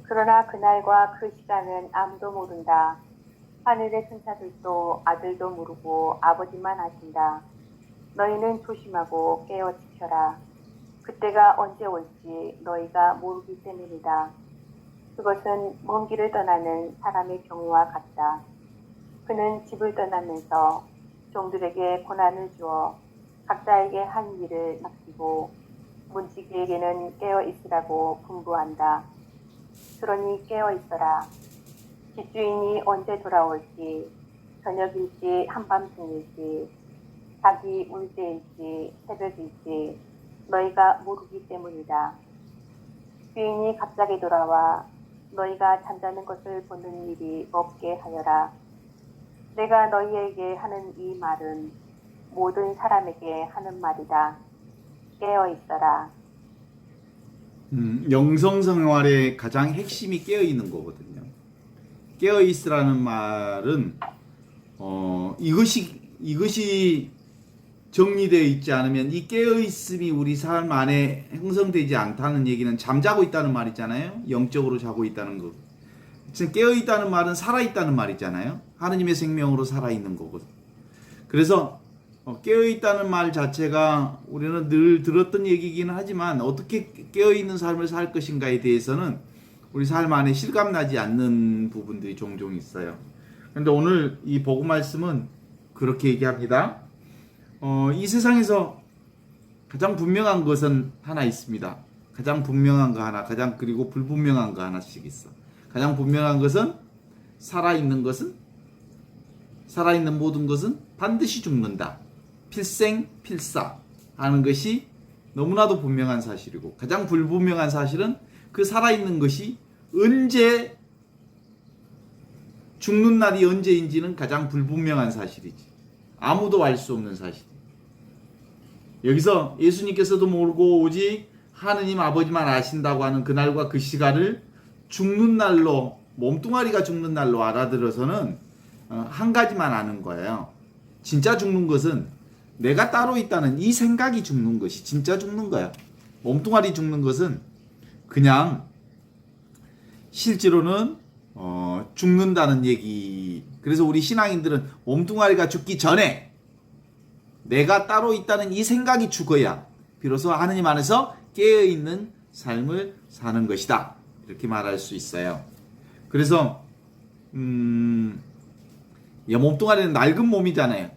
그러나 그날과 그 시간은 아무도 모른다. 하늘의 천사들도 아들도 모르고 아버지만 아신다. 너희는 조심하고 깨어 지켜라. 그때가 언제 올지 너희가 모르기 때문이다. 그것은 먼 길을 떠나는 사람의 경우와 같다. 그는 집을 떠나면서 종들에게 고난을 주어 각자에게 한 일을 맡기고 문지기에게는 깨어 있으라고 분부한다. 그러니 깨어 있어라. 집주인이 언제 돌아올지, 저녁일지 한밤중일지, 닭이 울 때일지 새벽일지 너희가 모르기 때문이다. 주인이 갑자기 돌아와 너희가 잠자는 것을 보는 일이 없게 하여라. 내가 너희에게 하는 이 말은 모든 사람에게 하는 말이다. 깨어 있어라. 영성생활의 가장 핵심이 깨어 있는 거거든요. 깨어 있으라는 말은 이것이 정리되어 있지 않으면 이 깨어 있음이 우리 삶 안에 형성되지 않다는 얘기는 잠자고 있다는 말이잖아요. 영적으로 자고 있다는 거. 지금 깨어 있다는 말은 살아 있다는 말이잖아요. 하느님의 생명으로 살아 있는 거거든. 그래서 깨어 있다는 말 자체가 우리는 늘 들었던 얘기이긴 하지만 어떻게 깨어 있는 삶을 살 것인가에 대해서는 우리 삶 안에 실감나지 않는 부분들이 종종 있어요. 그런데 오늘 이 복음 말씀은 그렇게 얘기합니다. 이 세상에서 가장 분명한 것은 하나 있습니다. 가장 분명한 거 하나, 그리고 불분명한 거 하나씩 있어. 가장 분명한 것은 살아있는 모든 것은 반드시 죽는다. 필생필사 하는 것이 너무나도 분명한 사실이고, 가장 불분명한 사실은 그 살아있는 것이 언제 죽는 날이 언제인지는 가장 불분명한 사실이지. 아무도 알 수 없는 사실. 여기서 예수님께서도 모르고 오직 하느님 아버지만 아신다고 하는 그날과 그 시간을 죽는 날로, 몸뚱아리가 죽는 날로 알아들어서는 한 가지만 아는 거예요. 진짜 죽는 것은 내가 따로 있다는 이 생각이 죽는 것이 진짜 죽는 거야. 몸뚱아리 죽는 것은 그냥 실제로는 죽는다는 얘기. 그래서 우리 신앙인들은 몸뚱아리가 죽기 전에 내가 따로 있다는 이 생각이 죽어야 비로소 하느님 안에서 깨어있는 삶을 사는 것이다. 이렇게 말할 수 있어요. 그래서 몸뚱아리는 낡은 몸이잖아요.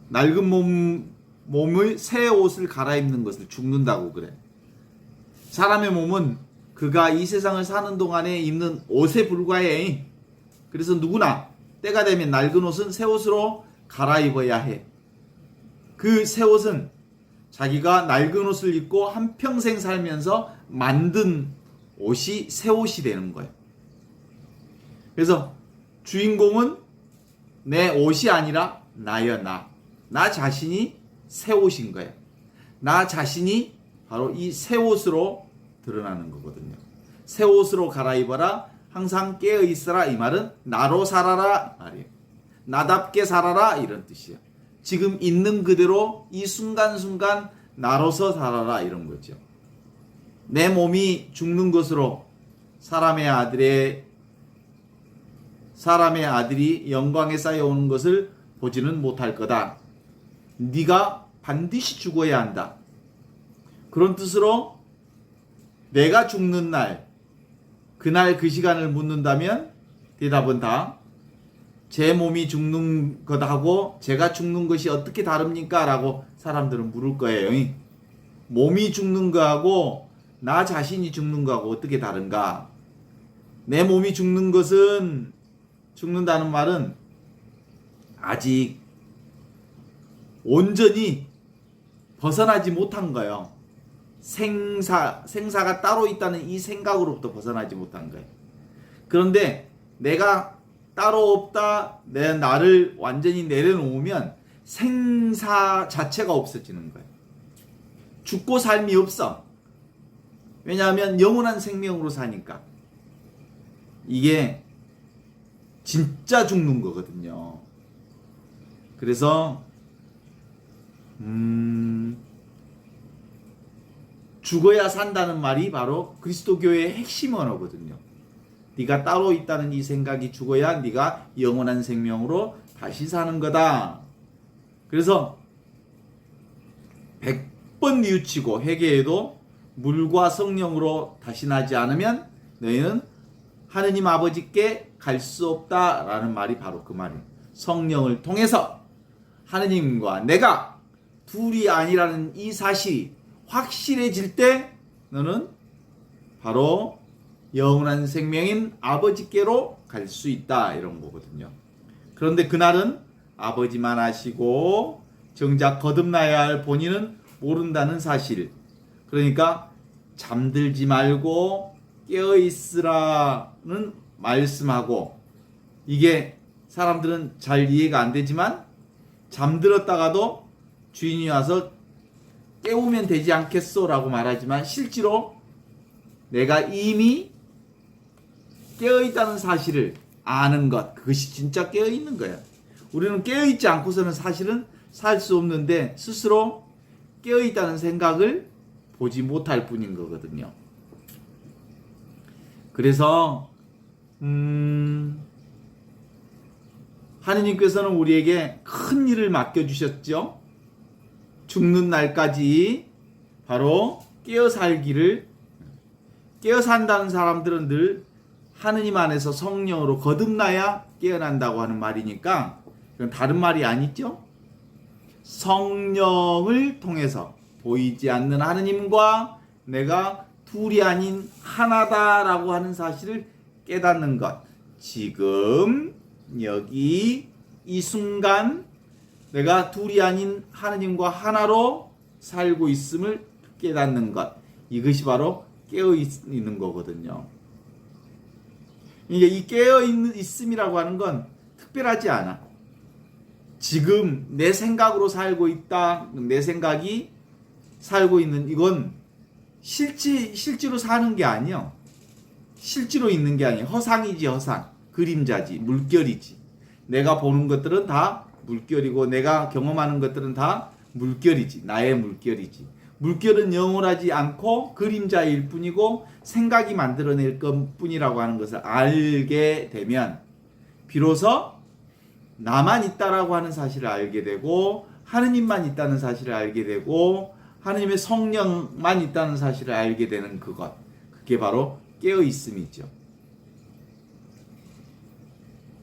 낡은 몸을 새 옷을 갈아입는 것을 죽는다고 그래. 사람의 몸은 그가 이 세상을 사는 동안에 입는 옷에 불과해. 그래서 누구나 때가 되면 낡은 옷은 새 옷으로 갈아입어야 해. 그 새 옷은 자기가 낡은 옷을 입고 한평생 살면서 만든 옷이 새 옷이 되는 거예요. 그래서 주인공은 내 옷이 아니라 나여 나 자신이 새 옷인 거예요. 나 자신이 바로 이 새 옷으로 드러나는 거거든요. 새 옷으로 갈아입어라. 항상 깨어 있어라. 이 말은 나로 살아라 말이에요. 나답게 살아라 이런 뜻이에요. 지금 있는 그대로 이 순간순간 나로서 살아라 이런 거죠. 내 몸이 죽는 것으로 사람의 아들이 영광에 쌓여오는 것을 보지는 못할 거다. 네가 반드시 죽어야 한다. 그런 뜻으로 내가 죽는 날, 그날 그 시간을 묻는다면 대답은 다 제 몸이 죽는 것하고 제가 죽는 것이 어떻게 다릅니까? 라고 사람들은 물을 거예요. 몸이 죽는 거하고 나 자신이 죽는 거하고 어떻게 다른가? 내 몸이 죽는다는 말은 아직 온전히 벗어나지 못한 거예요. 생사가 따로 있다는 이 생각으로부터 벗어나지 못한 거예요. 그런데 내가 따로 없다, 내 나를 완전히 내려놓으면 생사 자체가 없어지는 거예요. 죽고 삶이 없어. 왜냐하면 영원한 생명으로 사니까. 이게 진짜 죽는 거거든요. 그래서 죽어야 산다는 말이 바로 그리스도교의 핵심 언어거든요. 네가 따로 있다는 이 생각이 죽어야 네가 영원한 생명으로 다시 사는 거다. 그래서 100번 뉘우치고 회개해도 물과 성령으로 다시 나지 않으면 너희는 하느님 아버지께 갈 수 없다라는 말이 바로 그 말이에요. 성령을 통해서 하느님과 내가 둘이 아니라는 이 사실이 확실해질 때 너는 바로 영원한 생명인 아버지께로 갈 수 있다, 이런 거거든요. 그런데 그날은 아버지만 아시고 정작 거듭나야 할 본인은 모른다는 사실. 그러니까 잠들지 말고 깨어 있으라는 말씀하고, 이게 사람들은 잘 이해가 안 되지만 잠들었다가도 주인이 와서 깨우면 되지 않겠소 라고 말하지만 실제로 내가 이미 깨어있다는 사실을 아는 것, 그것이 진짜 깨어있는 거야. 우리는 깨어있지 않고서는 사실은 살 수 없는데 스스로 깨어있다는 생각을 보지 못할 뿐인 거거든요. 그래서 하느님께서는 우리에게 큰 일을 맡겨주셨죠. 죽는 날까지 바로 깨어 살기를, 깨어 산다는 사람들은 늘 하느님 안에서 성령으로 거듭나야 깨어난다고 하는 말이니까 그건 다른 말이 아니죠. 성령을 통해서 보이지 않는 하느님과 내가 둘이 아닌 하나다라고 하는 사실을 깨닫는 것. 지금 여기 이 순간 내가 둘이 아닌 하느님과 하나로 살고 있음을 깨닫는 것. 이것이 바로 깨어 있는 거거든요. 이게 이 깨어 있음이라고 하는 건 특별하지 않아. 지금 내 생각으로 살고 있다. 내 생각이 살고 있는, 이건 실제로 사는 게 아니요. 실제로 있는 게 아니에요. 허상이지, 허상. 그림자지, 물결이지. 내가 보는 것들은 다 물결이고 내가 경험하는 것들은 다 물결이지. 나의 물결이지. 물결은 영원하지 않고 그림자일 뿐이고 생각이 만들어낼 것 뿐이라고 하는 것을 알게 되면 비로소 나만 있다라고 하는 사실을 알게 되고 하느님만 있다는 사실을 알게 되고 하느님의 성령만 있다는 사실을 알게 되는 그것. 그게 바로 깨어있음이죠.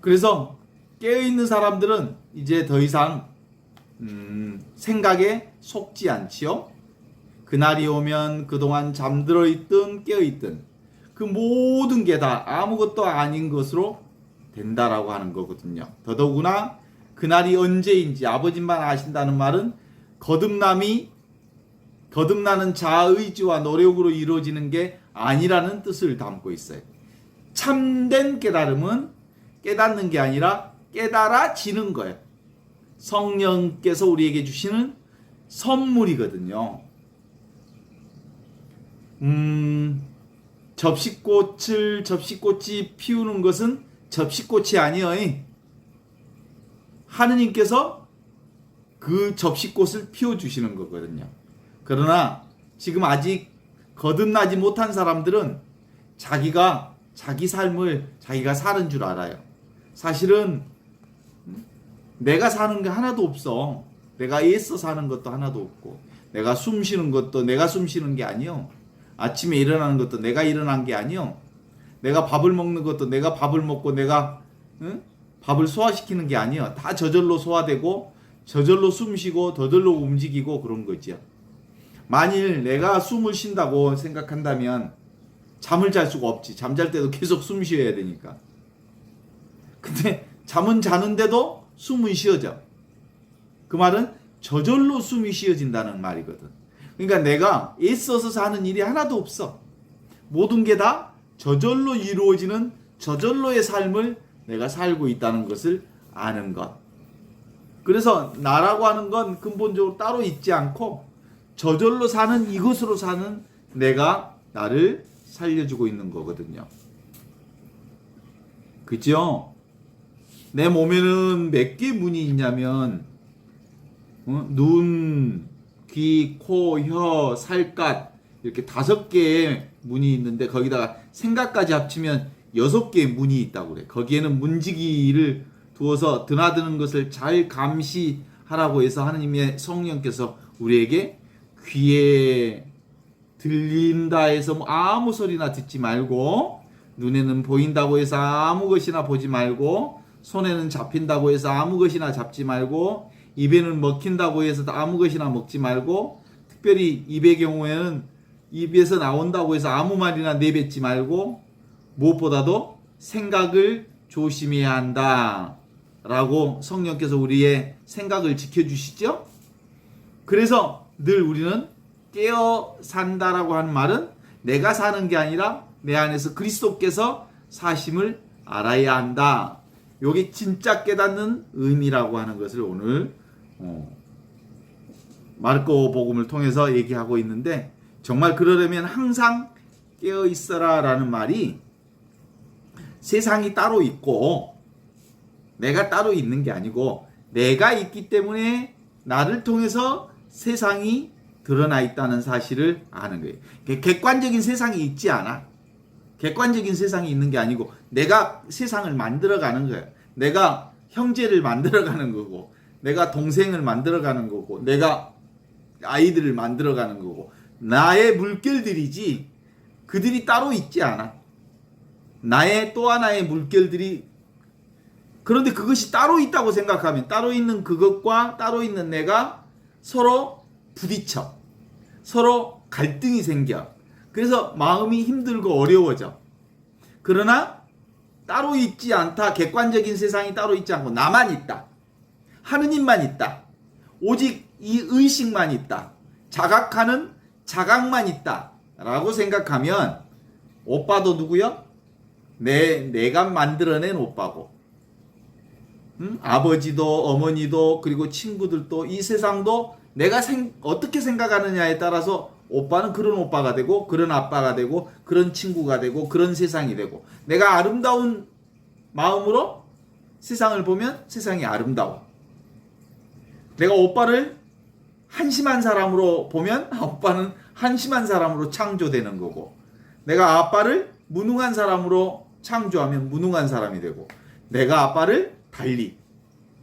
그래서 깨어있는 사람들은 이제 더 이상 생각에 속지 않지요. 그날이 오면 그동안 잠들어 있든 깨어 있든 그 모든 게 다 아무것도 아닌 것으로 된다라고 하는 거거든요. 더더구나 그날이 언제인지 아버지만 아신다는 말은 거듭나는 자아의지와 노력으로 이루어지는 게 아니라는 뜻을 담고 있어요. 참된 깨달음은 깨닫는 게 아니라 깨달아지는 거예요. 성령께서 우리에게 주시는 선물이거든요. 접시꽃이 피우는 것은 접시꽃이 아니에요. 하느님께서 그 접시꽃을 피워주시는 거거든요. 그러나 지금 아직 거듭나지 못한 사람들은 자기 삶을 자기가 사는 줄 알아요. 사실은 내가 사는 게 하나도 없어. 내가 애써 사는 것도 하나도 없고 내가 숨 쉬는 것도 내가 숨 쉬는 게 아니요. 아침에 일어나는 것도 내가 일어난 게 아니요. 내가 밥을 먹는 것도 내가 밥을 먹고 내가 밥을 소화시키는 게 아니요. 다 저절로 소화되고 저절로 숨 쉬고 저절로 움직이고 그런 거죠. 만일 내가 숨을 쉰다고 생각한다면 잠을 잘 수가 없지. 잠잘 때도 계속 숨 쉬어야 되니까. 근데 잠은 자는데도 숨은 쉬어져. 그 말은 저절로 숨이 쉬어진다는 말이거든. 그러니까 내가 애써서 사는 일이 하나도 없어. 모든 게 다 저절로 이루어지는 저절로의 삶을 내가 살고 있다는 것을 아는 것. 그래서 나라고 하는 건 근본적으로 따로 있지 않고 저절로 사는 이것으로 사는 내가 나를 살려주고 있는 거거든요. 그죠? 내 몸에는 몇 개 문이 있냐면 눈, 귀, 코, 혀, 살갗 이렇게 5개의 문이 있는데 거기다가 생각까지 합치면 6개의 문이 있다고 그래. 거기에는 문지기를 두어서 드나드는 것을 잘 감시하라고 해서 하느님의 성령께서 우리에게 귀에 들린다 해서 아무 소리나 듣지 말고, 눈에는 보인다고 해서 아무 것이나 보지 말고, 손에는 잡힌다고 해서 아무 것이나 잡지 말고, 입에는 먹힌다고 해서 아무 것이나 먹지 말고, 특별히 입의 경우에는 입에서 나온다고 해서 아무 말이나 내뱉지 말고, 무엇보다도 생각을 조심해야 한다 라고 성령께서 우리의 생각을 지켜주시죠. 그래서 늘 우리는 깨어 산다라고 하는 말은 내가 사는 게 아니라 내 안에서 그리스도께서 사심을 알아야 한다. 이게 진짜 깨닫는 의미라고 하는 것을 오늘 마르코 복음을 통해서 얘기하고 있는데, 정말 그러려면 항상 깨어 있어라 라는 말이 세상이 따로 있고 내가 따로 있는 게 아니고 내가 있기 때문에 나를 통해서 세상이 드러나 있다는 사실을 아는 거예요. 객관적인 세상이 있지 않아. 객관적인 세상이 있는 게 아니고 내가 세상을 만들어가는 거예요. 내가 형제를 만들어가는 거고, 내가 동생을 만들어가는 거고, 내가 아이들을 만들어가는 거고, 나의 물결들이지 그들이 따로 있지 않아. 나의 또 하나의 물결들이, 그런데 그것이 따로 있다고 생각하면 따로 있는 그것과 따로 있는 내가 서로 부딪혀, 서로 갈등이 생겨. 그래서 마음이 힘들고 어려워져. 그러나 따로 있지 않다. 객관적인 세상이 따로 있지 않고 나만 있다. 하느님만 있다. 오직 이 의식만 있다. 자각하는 자각만 있다 라고 생각하면 오빠도 누구요? 내가 만들어낸 오빠고, 아버지도 어머니도 그리고 친구들도 이 세상도 내가 어떻게 생각하느냐에 따라서 오빠는 그런 오빠가 되고 그런 아빠가 되고 그런 친구가 되고 그런 세상이 되고, 내가 아름다운 마음으로 세상을 보면 세상이 아름다워. 내가 오빠를 한심한 사람으로 보면 오빠는 한심한 사람으로 창조되는 거고, 내가 아빠를 무능한 사람으로 창조하면 무능한 사람이 되고, 내가 아빠를 달리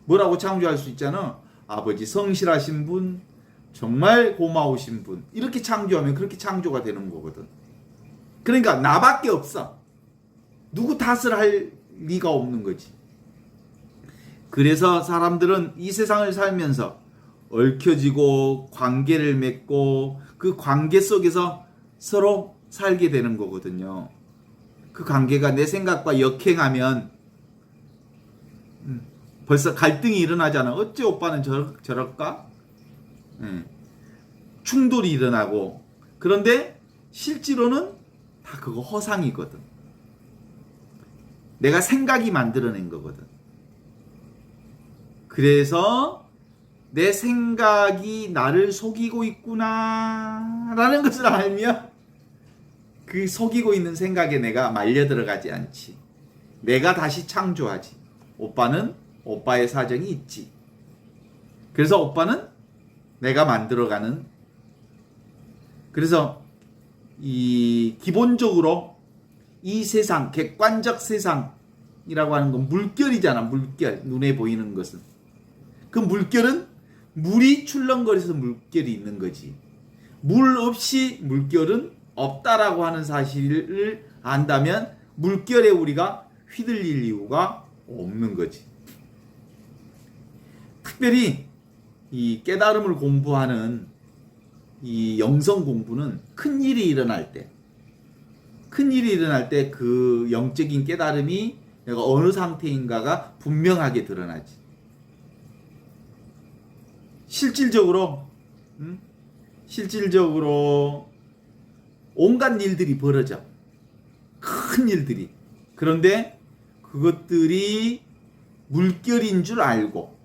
뭐라고 창조할 수 있잖아. 아버지 성실하신 분, 정말 고마우신 분, 이렇게 창조하면 그렇게 창조가 되는 거거든. 그러니까 나밖에 없어. 누구 탓을 할 리가 없는 거지. 그래서 사람들은 이 세상을 살면서 얽혀지고 관계를 맺고 그 관계 속에서 서로 살게 되는 거거든요. 그 관계가 내 생각과 역행하면 벌써 갈등이 일어나잖아. 어째 오빠는 저럴까? 충돌이 일어나고. 그런데 실제로는 다 그거 허상이거든. 내가 생각이 만들어낸 거거든. 그래서 내 생각이 나를 속이고 있구나 라는 것을 알면 그 속이고 있는 생각에 내가 말려 들어가지 않지. 내가 다시 창조하지. 오빠는 오빠의 사정이 있지. 그래서 오빠는 내가 만들어가는. 그래서 기본적으로 이 세상, 객관적 세상이라고 하는 건 물결이잖아. 물결, 눈에 보이는 것은. 그 물결은 물이 출렁거려서 물결이 있는 거지. 물 없이 물결은 없다라고 하는 사실을 안다면 물결에 우리가 휘둘릴 이유가 없는 거지. 특별히 이 깨달음을 공부하는 이 영성 공부는 큰 일이 일어날 때 그 영적인 깨달음이 내가 어느 상태인가가 분명하게 드러나지. 실질적으로 온갖 일들이 벌어져. 큰 일들이. 그런데 그것들이 물결인 줄 알고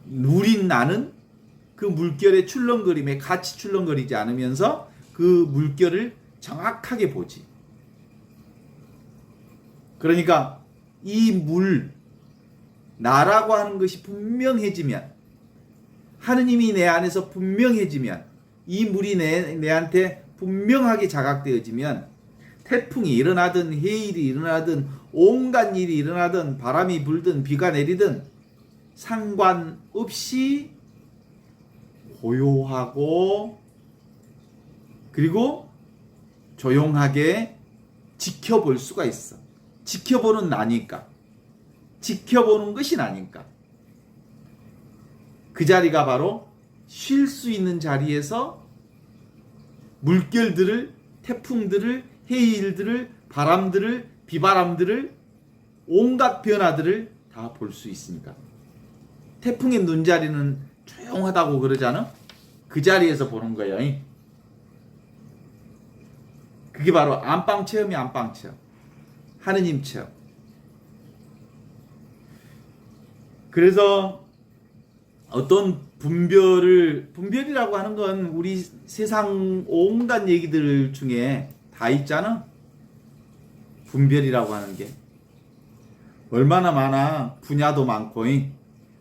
누린 나는 그 물결의 출렁거림에 같이 출렁거리지 않으면서 그 물결을 정확하게 보지. 그러니까 이 물, 나라고 하는 것이 분명해지면, 하느님이 내 안에서 분명해지면, 이 물이 내한테 분명하게 자각되어지면 태풍이 일어나든 해일이 일어나든 온갖 일이 일어나든 바람이 불든 비가 내리든 상관없이 고요하고 그리고 조용하게 지켜볼 수가 있어. 지켜보는 나니까. 지켜보는 것이 나니까. 그 자리가 바로 쉴 수 있는 자리에서 물결들을, 태풍들을, 해일들을, 바람들을, 비바람들을, 온갖 변화들을 다 볼 수 있으니까. 태풍의 눈자리는 조용하다고 그러잖아. 그 자리에서 보는 거예요. 그게 바로 안방 체험이 안방 체험. 하느님 체험. 그래서 어떤 분별이라고 하는 건 우리 세상 온갖 얘기들 중에 다 있잖아. 분별이라고 하는 게 얼마나 많아. 분야도 많고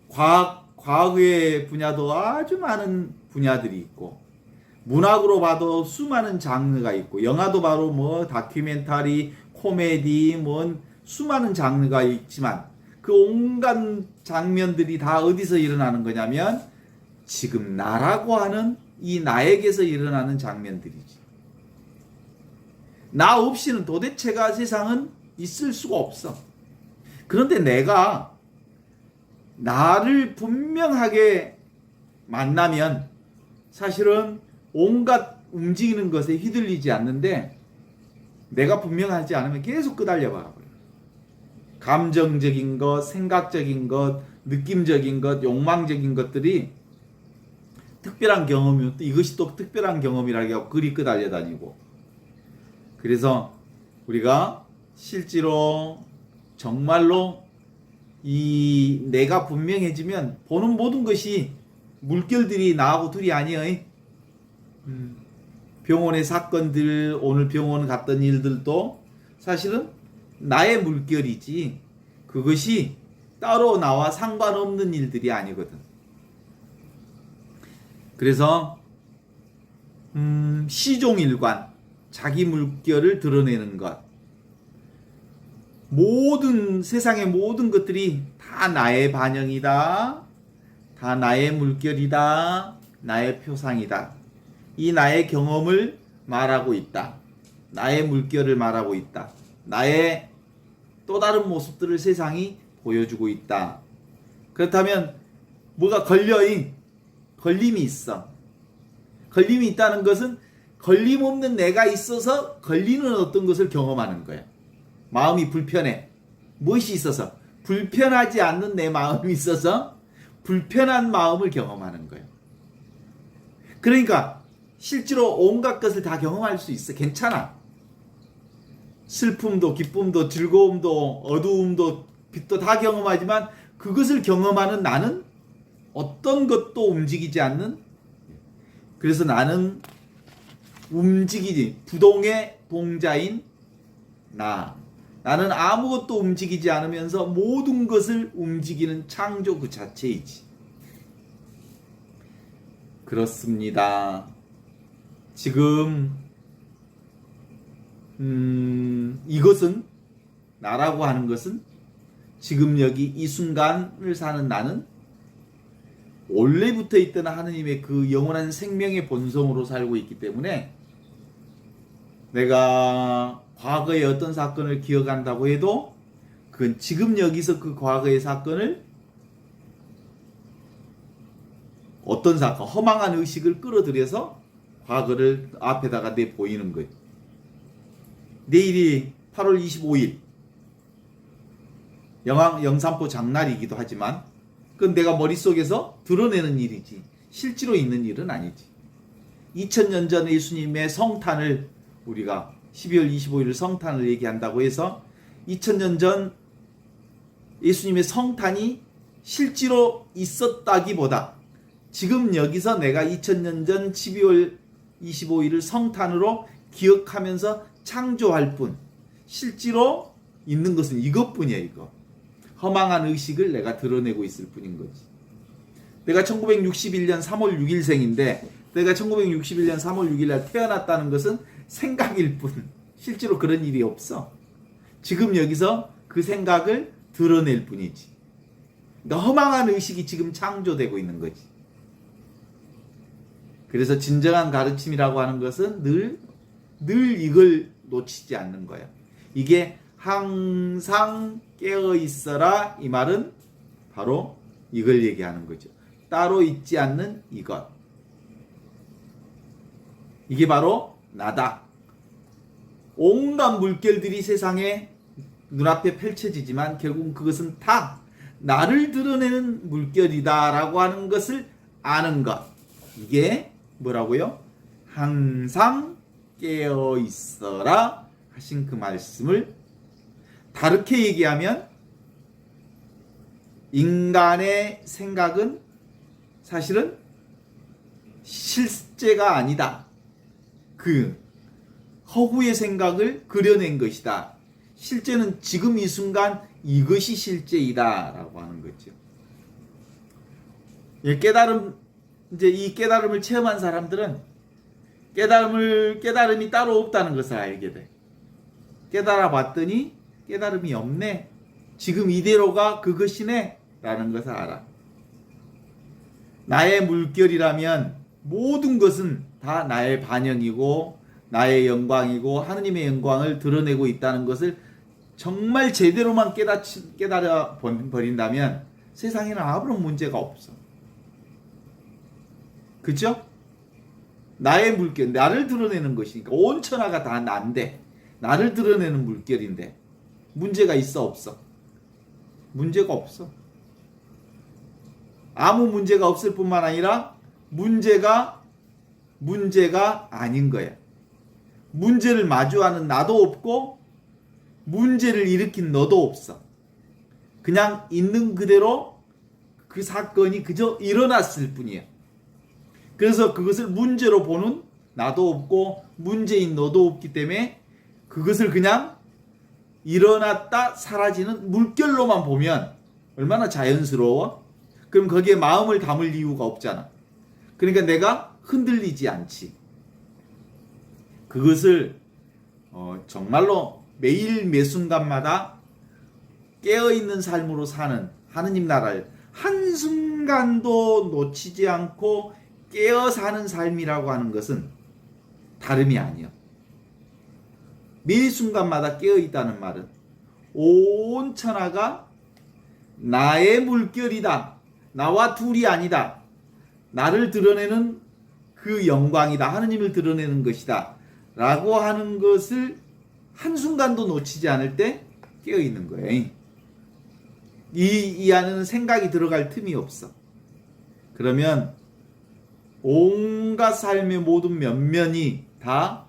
과학의 분야도 아주 많은 분야들이 있고 문학으로 봐도 수많은 장르가 있고 영화도 바로 뭐 다큐멘터리, 코미디 뭐 수많은 장르가 있지만 그 온갖 장면들이 다 어디서 일어나는 거냐면 지금 나라고 하는 이 나에게서 일어나는 장면들이지. 나 없이는 도대체가 세상은 있을 수가 없어. 그런데 내가 나를 분명하게 만나면 사실은 온갖 움직이는 것에 휘둘리지 않는데 내가 분명하지 않으면 계속 끄달려 봐요. 감정적인 것, 생각적인 것, 느낌적인 것, 욕망적인 것들이 특별한 경험이면 또 이것이 또 특별한 경험이라고 하고 그리 끄달려 다니고. 그래서 우리가 실제로 정말로 이 내가 분명해지면 보는 모든 것이 물결들이 나하고 둘이 아니에요. 병원의 사건들, 오늘 병원 갔던 일들도 사실은 나의 물결이지 그것이 따로 나와 상관없는 일들이 아니거든. 그래서 시종일관 자기 물결을 드러내는 것, 모든 세상의 모든 것들이 다 나의 반영이다, 다 나의 물결이다, 나의 표상이다. 이 나의 경험을 말하고 있다. 나의 물결을 말하고 있다. 나의 또 다른 모습들을 세상이 보여주고 있다. 그렇다면 뭐가 걸림이 있어. 걸림이 있다는 것은 걸림없는 내가 있어서 걸리는 어떤 것을 경험하는 거야. 마음이 불편해. 무엇이 있어서? 불편하지 않는 내 마음이 있어서 불편한 마음을 경험하는 거야. 그러니까 실제로 온갖 것을 다 경험할 수 있어. 괜찮아. 슬픔도 기쁨도 즐거움도 어두움도 빛도 다 경험하지만 그것을 경험하는 나는 어떤 것도 움직이지 않는, 그래서 나는 움직이지 부동의 동자인 나는 아무것도 움직이지 않으면서 모든 것을 움직이는 창조 그 자체이지. 그렇습니다. 지금 이것은 나라고 하는 것은 지금 여기 이 순간을 사는 나는 원래부터 있던 하느님의 그 영원한 생명의 본성으로 살고 있기 때문에 내가 과거의 어떤 사건을 기억한다고 해도 그건 지금 여기서 그 과거의 사건을 어떤 사건, 허망한 의식을 끌어들여서 과거를 앞에다가 내 보이는 거예요. 내일이 8월 25일 영산포 장날이기도 하지만 그건 내가 머릿속에서 드러내는 일이지 실제로 있는 일은 아니지. 2000년 전 예수님의 성탄을 우리가 12월 25일 성탄을 얘기한다고 해서 2000년 전 예수님의 성탄이 실제로 있었다기보다 지금 여기서 내가 2000년 전 12월 25일을 성탄으로 기억하면서 창조할 뿐 실제로 있는 것은 이것뿐이야. 이거 허망한 의식을 내가 드러내고 있을 뿐인 거지. 내가 1961년 3월 6일생인데 내가 1961년 3월 6일 날 태어났다는 것은 생각일 뿐 실제로 그런 일이 없어. 지금 여기서 그 생각을 드러낼 뿐이지. 그러니까 허망한 의식이 지금 창조되고 있는 거지. 그래서 진정한 가르침이라고 하는 것은 늘 이걸 놓치지 않는 거야. 이게 항상 깨어 있어라, 이 말은 바로 이걸 얘기하는 거죠. 따로 있지 않는 이것. 이게 바로 나다. 온갖 물결들이 세상에 눈앞에 펼쳐지지만 결국은 그것은 다 나를 드러내는 물결이다라고 하는 것을 아는 것. 이게 뭐라고요? 항상 깨어 있어라 하신 그 말씀을 다르게 얘기하면 인간의 생각은 사실은 실제가 아니다. 그 허구의 생각을 그려낸 것이다. 실제는 지금 이 순간 이것이 실제이다 라고 하는 거죠. 이제 이 깨달음을 체험한 사람들은 깨달음이 따로 없다는 것을 알게 돼. 깨달아 봤더니 깨달음이 없네. 지금 이대로가 그것이네 라는 것을 알아. 나의 물결이라면 모든 것은 다 나의 반영이고 나의 영광이고 하느님의 영광을 드러내고 있다는 것을 정말 제대로만 깨달아 버린다면 세상에는 아무런 문제가 없어. 그죠? 나의 물결, 나를 드러내는 것이니까 온 천하가 다 난데 나를 드러내는 물결인데 문제가 있어 없어? 문제가 없어. 아무 문제가 없을 뿐만 아니라 문제가 아닌 거야. 문제를 마주하는 나도 없고 문제를 일으킨 너도 없어. 그냥 있는 그대로 그 사건이 그저 일어났을 뿐이야. 그래서 그것을 문제로 보는 나도 없고 문제인 너도 없기 때문에 그것을 그냥 일어났다 사라지는 물결로만 보면 얼마나 자연스러워? 그럼 거기에 마음을 담을 이유가 없잖아. 그러니까 내가 흔들리지 않지. 그것을 정말로 매일 매순간마다 깨어있는 삶으로 사는 하느님 나라를 한순간도 놓치지 않고 깨어 사는 삶이라고 하는 것은 다름이 아니야. 매 순간마다 깨어있다는 말은 온 천하가 나의 물결이다. 나와 둘이 아니다. 나를 드러내는 그 영광이다. 하느님을 드러내는 것이다. 라고 하는 것을 한순간도 놓치지 않을 때 깨어있는 거예요. 이 안에는 생각이 들어갈 틈이 없어. 그러면 온갖 삶의 모든 면면이 다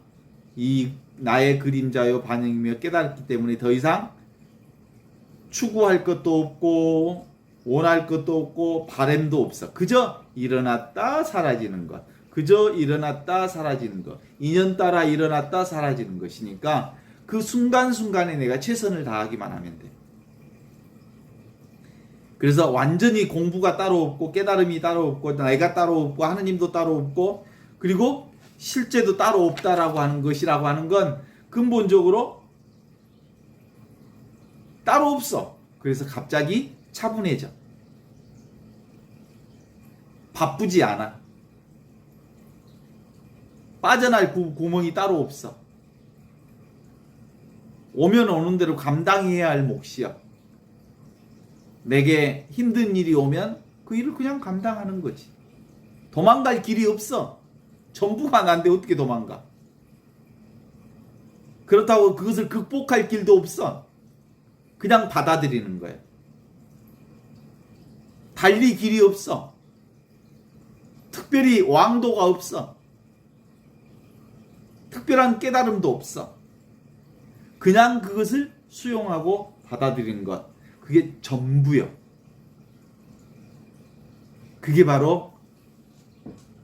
이 나의 그림자요 반영이며 깨달았기 때문에 더 이상 추구할 것도 없고 원할 것도 없고 바램도 없어. 그저 일어났다 사라지는 것. 그저 일어났다 사라지는 것. 인연 따라 일어났다 사라지는 것이니까 그 순간순간에 내가 최선을 다하기만 하면 돼. 그래서 완전히 공부가 따로 없고 깨달음이 따로 없고 내가 따로 없고 하느님도 따로 없고 그리고 실제도 따로 없다라고 하는 것이라고 하는 건 근본적으로 따로 없어. 그래서 갑자기 차분해져. 바쁘지 않아. 빠져날 구멍이 따로 없어. 오면 오는 대로 감당해야 할 몫이야. 내게 힘든 일이 오면 그 일을 그냥 감당하는 거지. 도망갈 길이 없어. 전부가 난데 어떻게 도망가? 그렇다고 그것을 극복할 길도 없어. 그냥 받아들이는 거야. 달리 길이 없어. 특별히 왕도가 없어. 특별한 깨달음도 없어. 그냥 그것을 수용하고 받아들이는 것. 그게 전부요. 그게 바로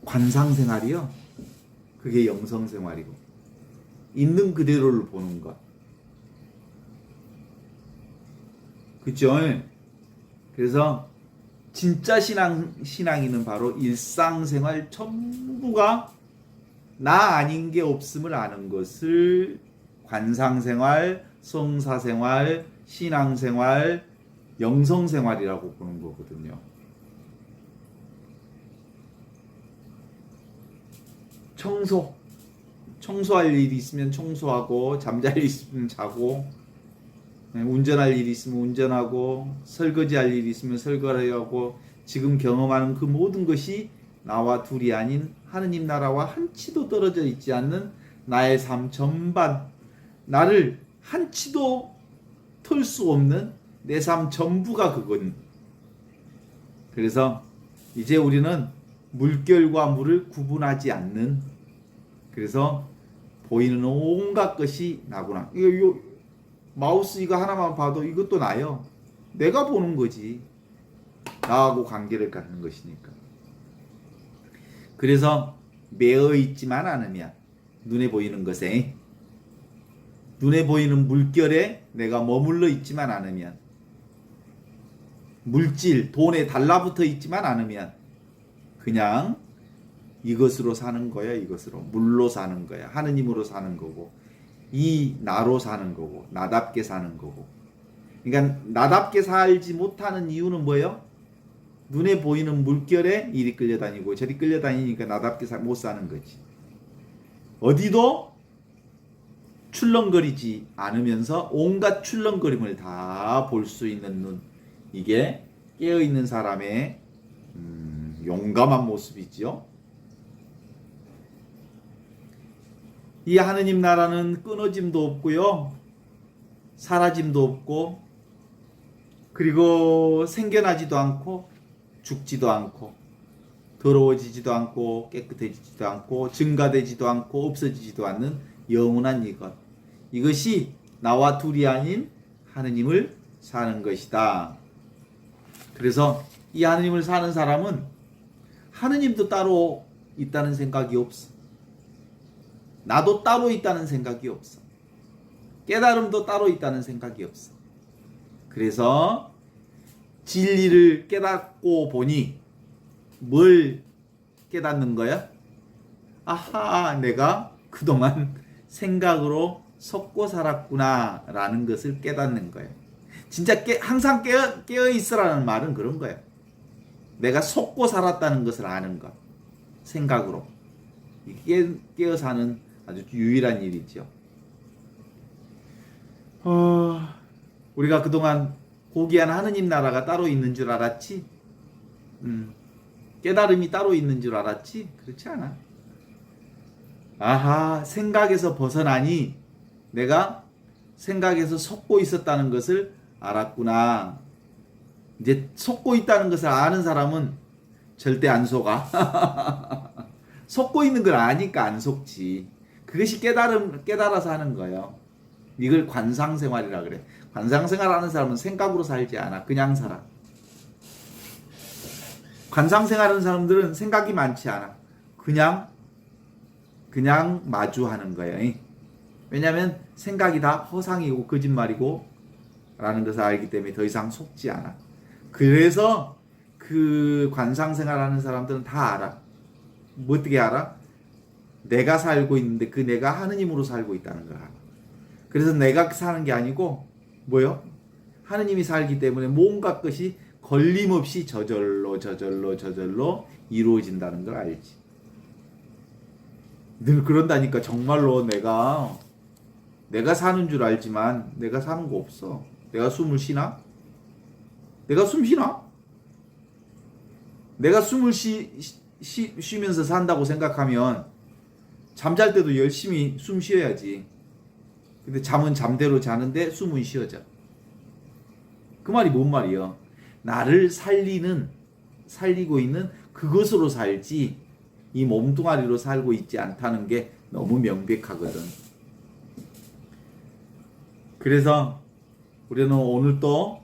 관상생활이요. 그게 영성생활이고 있는 그대로를 보는 것. 그죠? 그래서 진짜 신앙인은 바로 일상생활 전부가 나 아닌 게 없음을 아는 것을 관상생활, 성사생활, 신앙생활, 영성생활이라고 보는 거거든요. 청소할 일이 있으면 청소하고, 잠잘 일이 있으면 자고, 운전할 일이 있으면 운전하고, 설거지할 일이 있으면 설거지하고, 지금 경험하는 그 모든 것이 나와 둘이 아닌 하느님 나라와 한치도 떨어져 있지 않는 나의 삶 전반, 나를 한치도 털 수 없는 내 삶 전부가 그건. 그래서 이제 우리는 물결과 물을 구분하지 않는, 그래서 보이는 온갖 것이 나구나. 이거 마우스 이거 하나만 봐도 이것도 나요. 내가 보는 거지. 나하고 관계를 갖는 것이니까. 그래서 매어 있지만 않으면, 눈에 보이는 것에, 눈에 보이는 물결에 내가 머물러 있지만 않으면, 물질, 돈에 달라붙어 있지만 않으면 그냥 이것으로 사는 거야. 이것으로, 물로 사는 거야. 하느님으로 사는 거고, 이 나로 사는 거고, 나답게 사는 거고. 그러니까 나답게 살지 못하는 이유는 뭐예요? 눈에 보이는 물결에 이리 끌려다니고 저리 끌려다니니까 나답게 못 사는 거지. 어디도 출렁거리지 않으면서 온갖 출렁거림을 다 볼 수 있는 눈. 이게 깨어있는 사람의 용감한 모습이지요. 이 하느님 나라는 끊어짐도 없고요, 사라짐도 없고, 그리고 생겨나지도 않고 죽지도 않고 더러워지지도 않고 깨끗해지지도 않고 증가되지도 않고 없어지지도 않는 영원한 이것. 이것이 나와 둘이 아닌 하느님을 사는 것이다. 그래서 이 하느님을 사는 사람은 하느님도 따로 있다는 생각이 없어. 나도 따로 있다는 생각이 없어. 깨달음도 따로 있다는 생각이 없어. 그래서 진리를 깨닫고 보니 뭘 깨닫는 거야? 아하, 내가 그동안 생각으로 속고 살았구나 라는 것을 깨닫는 거예요. 진짜 항상 깨어 있으라는 말은 그런 거예요. 내가 속고 살았다는 것을 아는 것. 생각으로. 깨어 사는 아주 유일한 일이죠. 우리가 그동안 고귀한 하느님 나라가 따로 있는 줄 알았지? 깨달음이 따로 있는 줄 알았지? 그렇지 않아. 아하, 생각에서 벗어나니 내가 생각에서 속고 있었다는 것을 알았구나. 이제 속고 있다는 것을 아는 사람은 절대 안 속아. 속고 있는 걸 아니까 안 속지. 그것이 깨달아서 하는 거예요. 이걸 관상생활이라 그래. 관상생활하는 사람은 생각으로 살지 않아. 그냥 살아. 관상생활하는 사람들은 생각이 많지 않아. 그냥 마주하는 거예요. 왜냐하면 생각이 다 허상이고 거짓말이고 라는 것을 알기 때문에 더 이상 속지 않아. 그래서 그 관상생활하는 사람들은 다 알아. 뭐 어떻게 알아? 내가 살고 있는데 그 내가 하느님으로 살고 있다는 걸 알아. 그래서 내가 사는 게 아니고 뭐요? 하느님이 살기 때문에 뭔가 것이 걸림없이 저절로 이루어진다는 걸 알지. 늘 그런다니까. 정말로 내가 사는 줄 알지만 내가 사는 거 없어. 내가 숨을 쉬나? 내가 숨 쉬나? 내가 숨을 쉬면서 산다고 생각하면 잠잘 때도 열심히 숨 쉬어야지. 근데 잠은 잠대로 자는데 숨은 쉬어져. 그 말이 뭔 말이야? 나를 살리고 있는 그것으로 살지 이 몸뚱아리로 살고 있지 않다는 게 너무 명백하거든. 그래서 우리는 오늘 또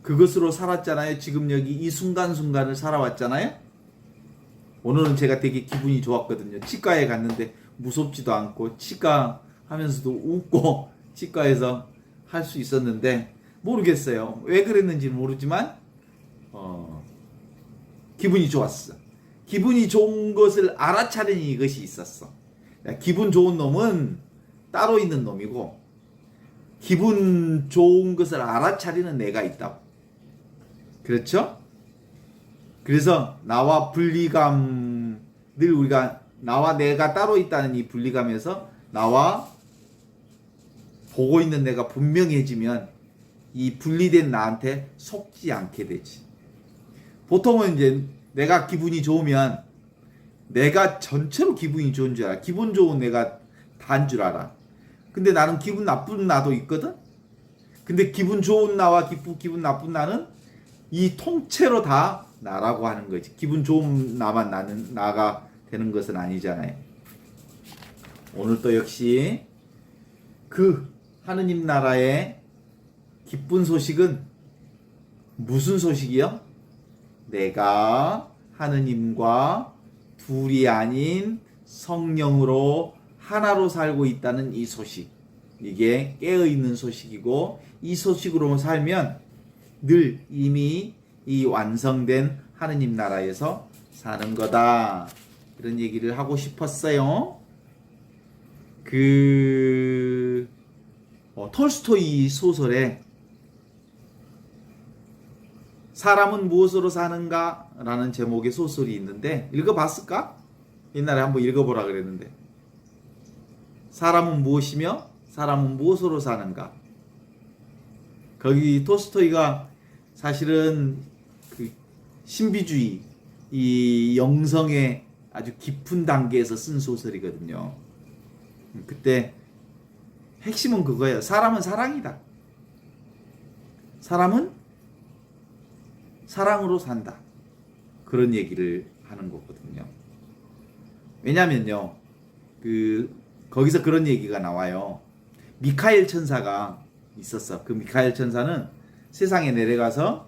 그것으로 살았잖아요. 지금 여기 이 순간순간을 살아왔잖아요. 오늘은 제가 되게 기분이 좋았거든요. 치과에 갔는데 무섭지도 않고 치과 하면서도 웃고 치과에서 할 수 있었는데 모르겠어요. 왜 그랬는지 모르지만 기분이 좋았어. 기분이 좋은 것을 알아차리는 이것이 있었어. 기분 좋은 놈은 따로 있는 놈이고 기분 좋은 것을 알아차리는 내가 있다고. 그렇죠? 그래서 나와 분리감, 늘 우리가 나와 내가 따로 있다는 이 분리감에서 나와 보고 있는 내가 분명해지면 이 분리된 나한테 속지 않게 되지. 보통은 이제 내가 기분이 좋으면 내가 전체로 기분이 좋은 줄 알아. 기분 좋은 내가 다인 줄 알아. 근데 나는 기분 나쁜 나도 있거든. 근데 기분 좋은 나와 기분 나쁜 나는 이 통째로 다 나라고 하는 거지. 기분 좋은 나만 나는 나가 되는 것은 아니잖아요. 오늘 또 역시 그 하느님 나라의 기쁜 소식은 무슨 소식이요? 내가 하느님과 둘이 아닌 성령으로 하나로 살고 있다는 이 소식. 이게 깨어있는 소식이고 이 소식으로 살면 늘 이미 이 완성된 하느님 나라에서 사는 거다. 이런 얘기를 하고 싶었어요. 톨스토이 소설에 사람은 무엇으로 사는가? 라는 제목의 소설이 있는데 읽어봤을까? 옛날에 한번 읽어보라 그랬는데 사람은 무엇이며 사람은 무엇으로 사는가? 거기 톨스토이가 사실은 그 신비주의 이 영성의 아주 깊은 단계에서 쓴 소설이거든요. 그때 핵심은 그거예요. 사람은 사랑이다. 사람은 사랑으로 산다. 그런 얘기를 하는 거거든요. 왜냐면요, 거기서 그런 얘기가 나와요. 미카엘 천사가 있었어. 그 미카엘 천사는 세상에 내려가서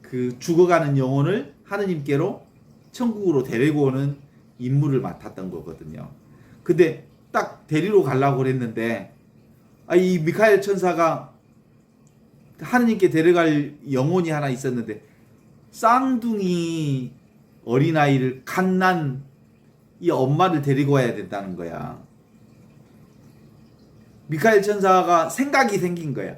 그 죽어가는 영혼을 하느님께로 천국으로 데리고 오는 임무를 맡았던 거거든요. 근데 딱 데리러 가려고 그랬는데, 이 미카엘 천사가 하느님께 데려갈 영혼이 하나 있었는데, 쌍둥이 어린아이를 갓난 이 엄마를 데리고 와야 된다는 거야. 미카엘 천사가 생각이 생긴 거야.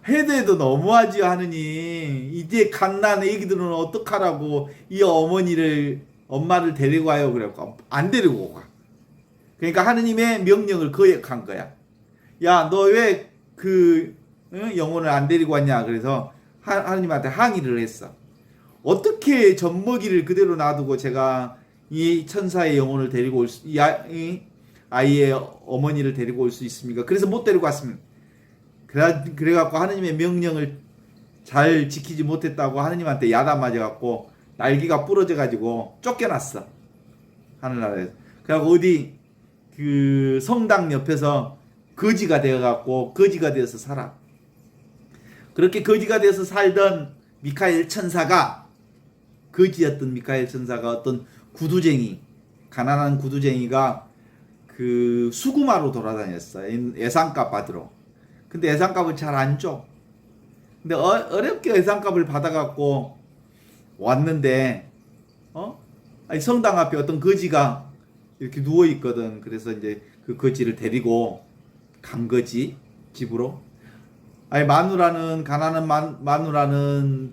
해도 너무하지 하느니 이제 갓난 애기들은 어떡하라고 이 엄마를 데리고 와요. 그래갖고 안 데리고 가. 그러니까 하느님의 명령을 거역한 거야. 야, 너 왜 영혼을 안 데리고 왔냐? 그래서 하느님한테 항의를 했어. 어떻게 젖먹이를 그대로 놔두고 제가 이 천사의 영혼을 데리고 이 아이의 어머니를 데리고 올 수 있습니까? 그래서 못 데리고 왔습니다. 그래갖고 하느님의 명령을 잘 지키지 못했다고 하느님한테 야단 맞아갖고 날개가 부러져가지고 쫓겨났어. 하늘나라에서. 그래갖고 어디 성당 옆에서 거지가 되어갖고 거지가 되어서 살아. 그렇게 거지가 되어서 살던 미카엘 천사가 거지였던 미카엘 천사가 어떤 가난한 구두쟁이가 수구마로 돌아다녔어. 예산값 받으러. 근데 예산값을 잘 안 줘. 근데 어렵게 예산값을 받아갖고 왔는데 성당 앞에 어떤 거지가 이렇게 누워 있거든. 그래서 이제 그 거지를 데리고 간 거지 집으로. 가난한 마누라는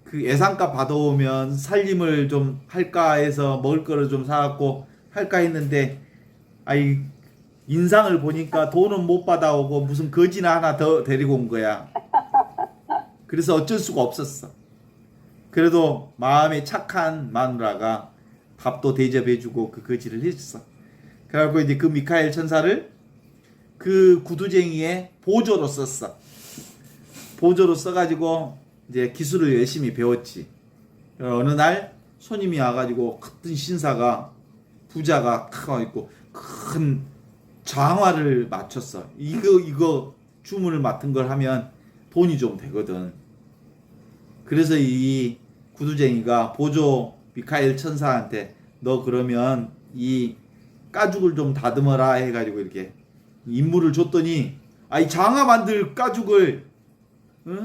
그 예산값 받아오면 살림을 좀 할까 해서 먹을 거를 좀 사갖고 할까 했는데 인상을 보니까 돈은 못 받아오고 무슨 거지나 하나 더 데리고 온 거야. 그래서 어쩔 수가 없었어. 그래도 마음에 착한 마누라가 밥도 대접해주고 그 거지를 해줬어. 그래갖고 이제 그 미카엘 천사를 그 구두쟁이의 보조로 썼어. 보조로 써가지고 이제 기술을 열심히 배웠지. 어느 날 손님이 와가지고 큰 신사가 부자가 있고 큰 장화를 맞췄어. 이거 주문을 맡은 걸 하면 돈이 좀 되거든. 그래서 이 구두쟁이가 보조 미카엘 천사한테 너 그러면 이 가죽을 좀 다듬어라 해가지고 이렇게 임무를 줬더니 아이 장화 만들 가죽을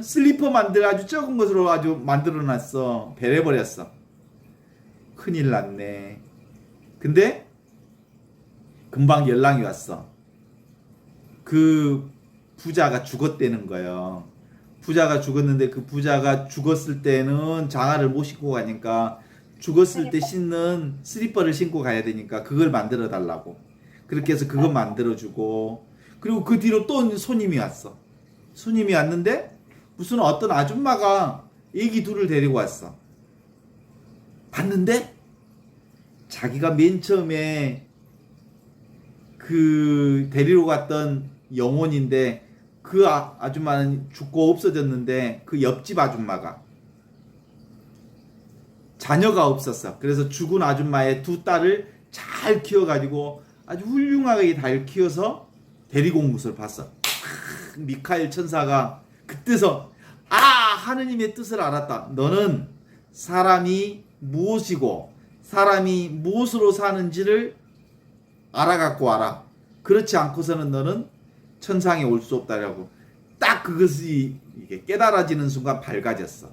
슬리퍼 만들 아주 적은 것으로 아주 만들어놨어. 배려버렸어. 큰일 났네. 근데 금방 연락이 왔어. 그 부자가 죽었다는 거예요. 부자가 죽었는데 그 부자가 죽었을 때는 장화를 못 신고 가니까 죽었을 때 신는 슬리퍼를 신고 가야 되니까 그걸 만들어 달라고. 그렇게 해서 그거 만들어 주고, 그리고 그 뒤로 또 손님이 왔어. 손님이 왔는데 무슨 어떤 아줌마가 애기 둘을 데리고 왔어. 봤는데 자기가 맨 처음에 그 데리러 갔던 영혼인데 그 아줌마는 죽고 없어졌는데 그 옆집 아줌마가 자녀가 없었어. 그래서 죽은 아줌마의 두 딸을 잘 키워가지고 아주 훌륭하게 잘 키워서 데리고 온 것을 봤어. 미카엘 천사가 그때서 하느님의 뜻을 알았다. 너는 사람이 무엇이고 사람이 무엇으로 사는지를 알아갖고 와라. 그렇지 않고서는 너는 천상에 올 수 없다라고. 딱 그것이 이게 깨달아지는 순간 밝아졌어.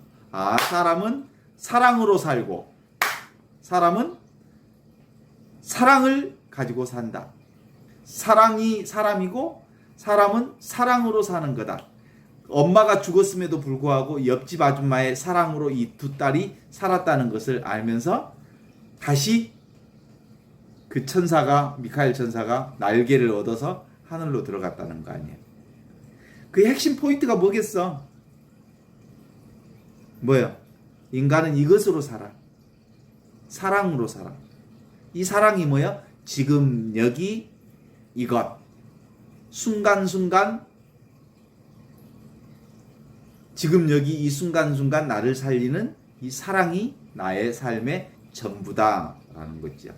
사람은 사랑으로 살고 사람은 사랑을 가지고 산다. 사랑이 사람이고 사람은 사랑으로 사는 거다. 엄마가 죽었음에도 불구하고 옆집 아줌마의 사랑으로 이 두 딸이 살았다는 것을 알면서 다시 그 천사가, 미카엘 천사가 날개를 얻어서 하늘로 들어갔다는 거 아니에요. 그 핵심 포인트가 뭐겠어? 뭐예요? 인간은 이것으로 살아. 사랑으로 살아. 이 사랑이 뭐야? 지금 여기 이것. 순간순간 지금 여기 이 순간순간 나를 살리는 이 사랑이 나의 삶의 전부다라는 거죠.